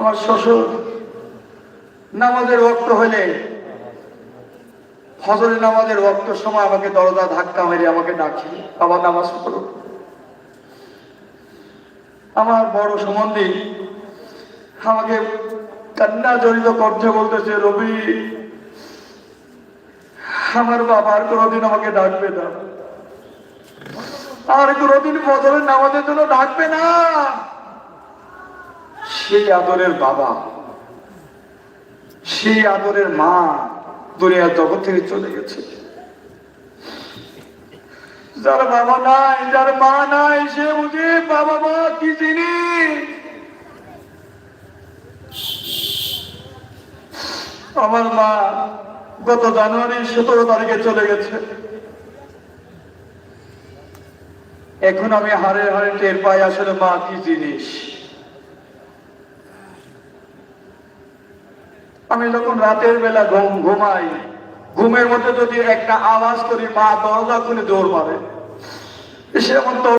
আমার শ্বশুর নামাজের ওয়াক্ত হলে, ফজরের নামাজের ওয়াক্ত সময় আমাকে দরজা ধাক্কা মেরে আমাকে ডাকে, বাবা নামাজ পড়ো। আমার বড় সম্বন্ধী আমাকে কান্না জড়িত কণ্ঠে বলতেছে, রবি আমার বাবা আর কোনোদিন আমাকে ডাকবে না, আর কোনোদিন ফজরের নামাজের জন্য ডাকবে না। সেই আদরের বাবা, সেই আদরের মা দুনিয়ার জগৎ থেকে চলে গেছে। যার বাবা নাই, যার মা নাই, সে বুঝে বাবা মা কি জিনিস। আমার মা গত জানুয়ারি 17 তারিখে চলে গেছে। এখন আমি হাড়ে হাড়ে টের পাই আসলে মা কি জিনিস। আমি যখন রাতের বেলা ঘুমাই, ঘুমের মধ্যে যদি একটা আওয়াজ করি, মা দরজা খুলে দৌড় মারে। সে এমন